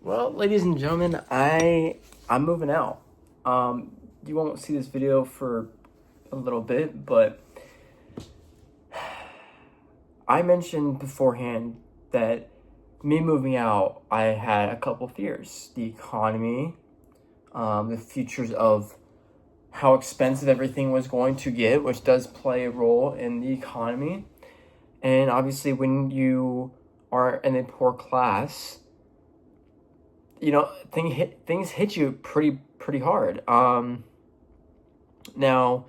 Well, ladies and gentlemen, I'm moving out. You won't see this video for a little bit, but I mentioned beforehand that me moving out, I had a couple fears: the economy, the futures of how expensive everything was going to get, which does play a role in the economy, and obviously when you are in a poor class, things hit you pretty hard. Now,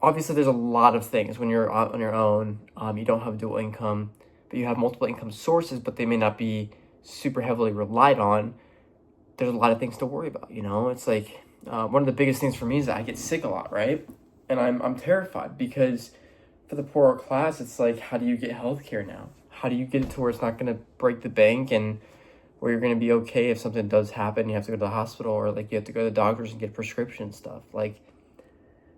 obviously, there's a lot of things when you're on your own. You don't have dual income, but you have multiple income sources, but they may not be super heavily relied on. There's a lot of things to worry about. It's like one of the biggest things for me is that I get sick a lot, right? And I'm terrified because for the poorer class, it's like, how do you get healthcare now? How do you get it to where it's not going to break the bank and where you're going to be okay if something does happen, you have to go to the hospital, or like you have to go to the doctors and get prescription stuff. Like,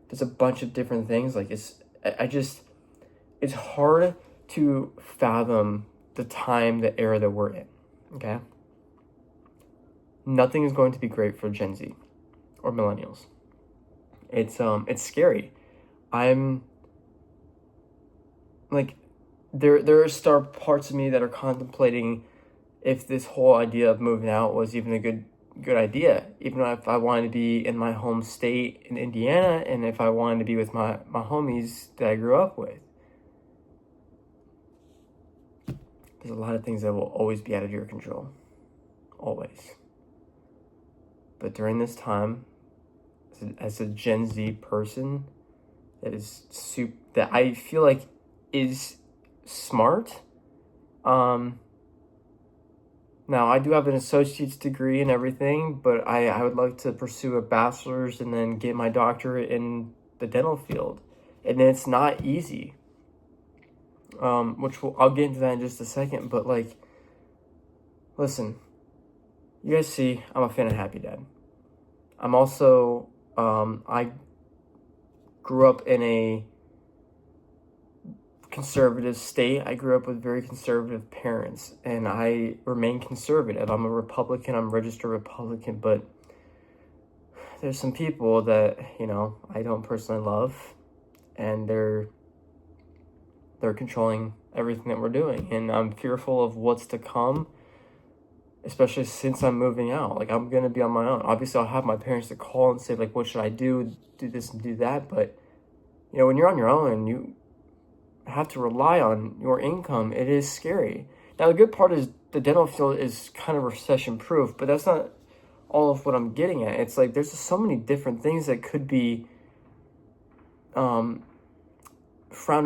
there's a bunch of different things. Like, it's hard to fathom the era that we're in. Okay. Nothing is going to be great for Gen Z or millennials. It's scary. I'm like, there are parts of me that are contemplating if this whole idea of moving out was even a good idea, even if I wanted to be in my home state in Indiana, and if I wanted to be with my homies that I grew up with. There's a lot of things that will always be out of your control. Always. But during this time, as a Gen Z person that I feel like is smart, now, I do have an associate's degree and everything, but I would like to pursue a bachelor's and then get my doctorate in the dental field. And it's not easy, I'll get into that in just a second. But, like, listen, you guys see, I'm a fan of Happy Dad. I'm also, I grew up in a conservative state. I grew up with very conservative parents, and I remain conservative. I'm a Republican. I'm a registered Republican, but there's some people that I don't personally love, and they're controlling everything that we're doing, and I'm fearful of what's to come, especially since I'm moving out. Like, I'm gonna be on my own. Obviously, I'll have my parents to call and say, like, what should I do this and do that, but when you're on your own and you have to rely on your income, it is scary. Now, the good part is the dental field is kind of recession proof, but that's not all of what I'm getting at. It's like there's just so many different things that could be frowned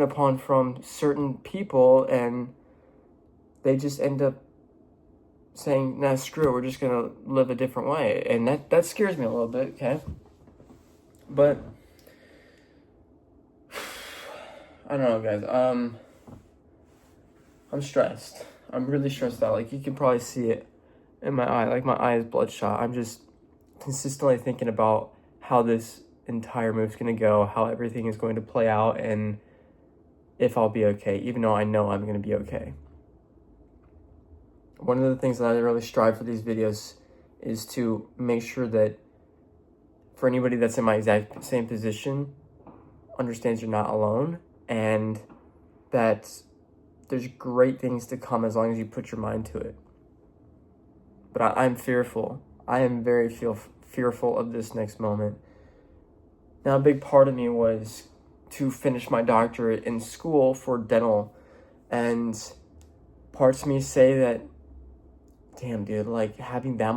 upon from certain people, and they just end up saying, nah, screw it, we're just gonna live a different way. And that scares me a little bit, okay? But I don't know, guys. I'm stressed. I'm really stressed out. Like, you can probably see it in my eye. Like, my eye is bloodshot. I'm just consistently thinking about how this entire move's going to go, how everything is going to play out, and if I'll be okay, even though I know I'm going to be okay. One of the things that I really strive for these videos is to make sure that for anybody that's in my exact same position understands you're not alone, and that there's great things to come as long as you put your mind to it. But I'm fearful. I am very fearful of this next moment. Now, a big part of me was to finish my doctorate in school for dental, and parts of me say that, damn, dude, like, having that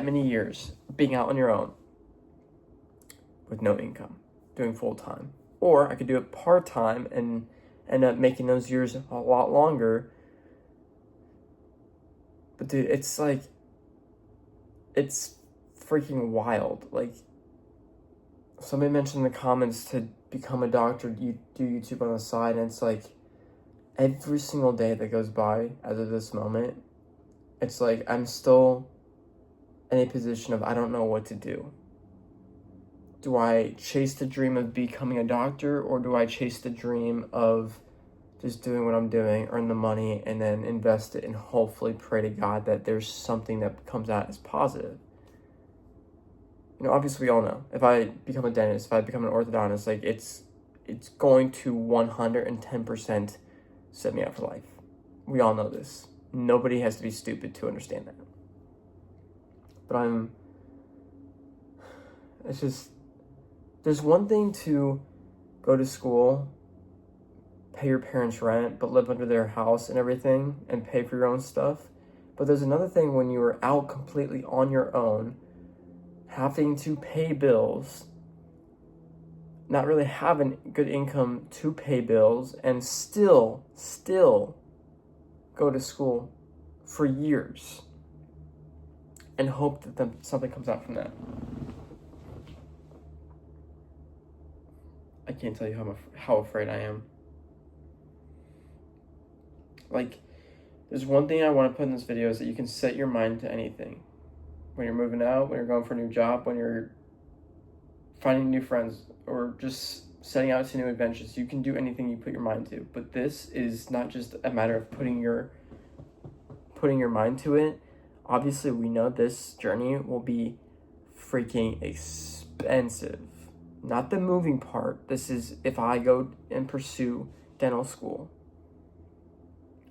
many years being out on your own with no income, doing full-time. Or I could do it part-time and end up making those years a lot longer. But dude, it's like, it's freaking wild. Like, somebody mentioned in the comments to become a doctor, you do YouTube on the side, and it's like, every single day that goes by as of this moment, it's like I'm still in a position of I don't know what to do. Do I chase the dream of becoming a doctor, or do I chase the dream of just doing what I'm doing, earn the money, and then invest it and hopefully pray to God that there's something that comes out as positive. You know, obviously we all know, if I become a dentist, if I become an orthodontist, like it's going to 110% set me up for life. We all know this. Nobody has to be stupid to understand that. But it's just, there's one thing to go to school, pay your parents' rent, but live under their house and everything, and pay for your own stuff. But there's another thing when you are out completely on your own, having to pay bills, not really having good income to pay bills, and still go to school for years and hope that something comes out from that. I can't tell you how afraid I am. Like, there's one thing I want to put in this video is that you can set your mind to anything. When you're moving out, when you're going for a new job, when you're finding new friends, or just setting out to new adventures, you can do anything you put your mind to. But this is not just a matter of putting your mind to it. Obviously, we know this journey will be freaking expensive. Not the moving part. This is if I go and pursue dental school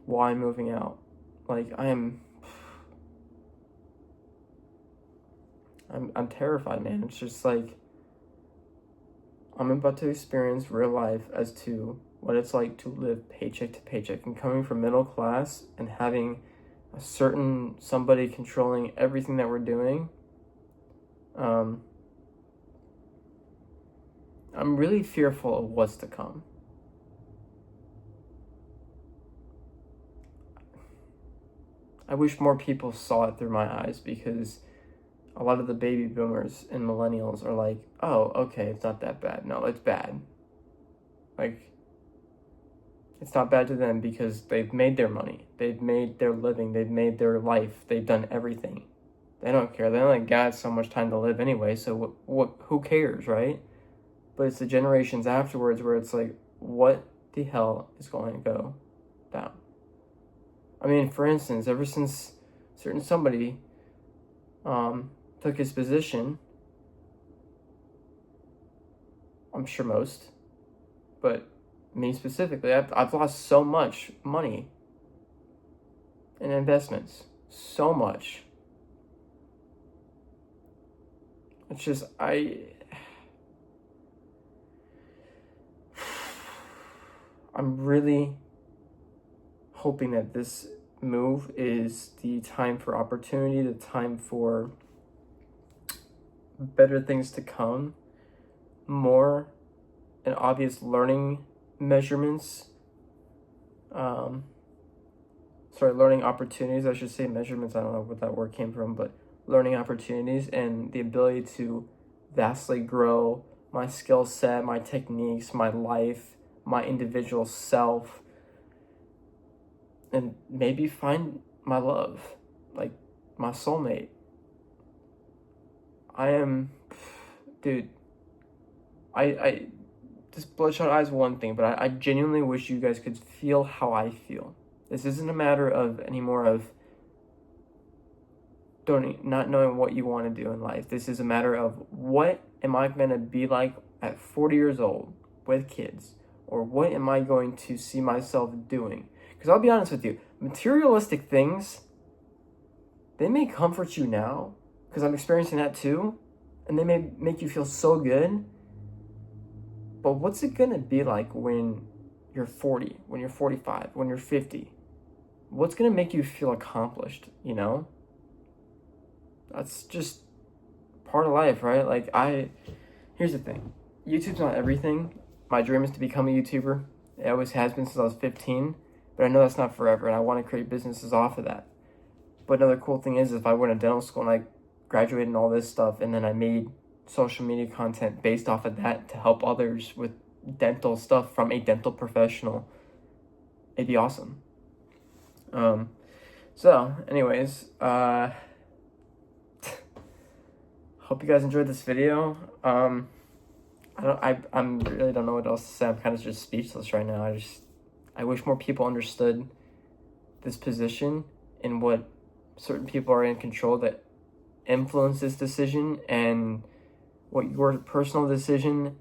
while I'm moving out. Like, I'm terrified, man. It's just like, I'm about to experience real life as to what it's like to live paycheck to paycheck, and coming from middle class and having a certain somebody controlling everything that we're doing. I'm really fearful of what's to come. I wish more people saw it through my eyes, because a lot of the baby boomers and millennials are like, oh, okay, it's not that bad. No, it's bad. Like, it's not bad to them because they've made their money. They've made their living. They've made their life. They've done everything. They don't care. They only got so much time to live anyway, so who cares, right? But it's the generations afterwards where it's like, what the hell is going to go down? I mean, for instance, ever since certain somebody took his position, I'm sure most, but me specifically, I've lost so much money in investments. So much. It's just, I'm really hoping that this move is the time for opportunity, the time for better things to come, more and obvious learning measurements, learning opportunities, I should say. Measurements, I don't know what that word came from, but learning opportunities and the ability to vastly grow my skill set, my techniques, my life, my individual self, and maybe find my love, like my soulmate. I just bloodshot eyes one thing, but I genuinely wish you guys could feel how I feel. This isn't a matter of anymore of not knowing what you want to do in life. This is a matter of, what am I going to be like at 40 years old with kids? Or what am I going to see myself doing? Because I'll be honest with you, materialistic things, they may comfort you now, because I'm experiencing that too, and they may make you feel so good. But what's it going to be like when you're 40, when you're 45, when you're 50? What's going to make you feel accomplished, you know? That's just part of life, right? Like, here's the thing. YouTube's not everything. My dream is to become a YouTuber. It always has been since I was 15. But I know that's not forever, and I want to create businesses off of that. But another cool thing is, if I went to dental school and I graduated and all this stuff, and then I made social media content based off of that to help others with dental stuff from a dental professional, it'd be awesome. So anyways, hope you guys enjoyed this video. I really don't know what else to say. I'm kind of just speechless right now. I wish more people understood this position and what certain people are in control that influence this decision, and what your personal decision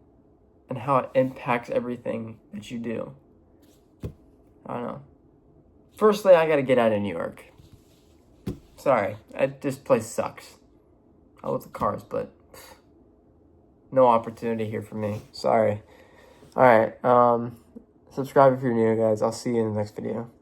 and how it impacts everything that you do. I don't know. Firstly, I gotta get out of New York. Sorry, this place sucks. I love the cars, but no opportunity here for me. Sorry. Alright, subscribe if you're new, guys. I'll see you in the next video.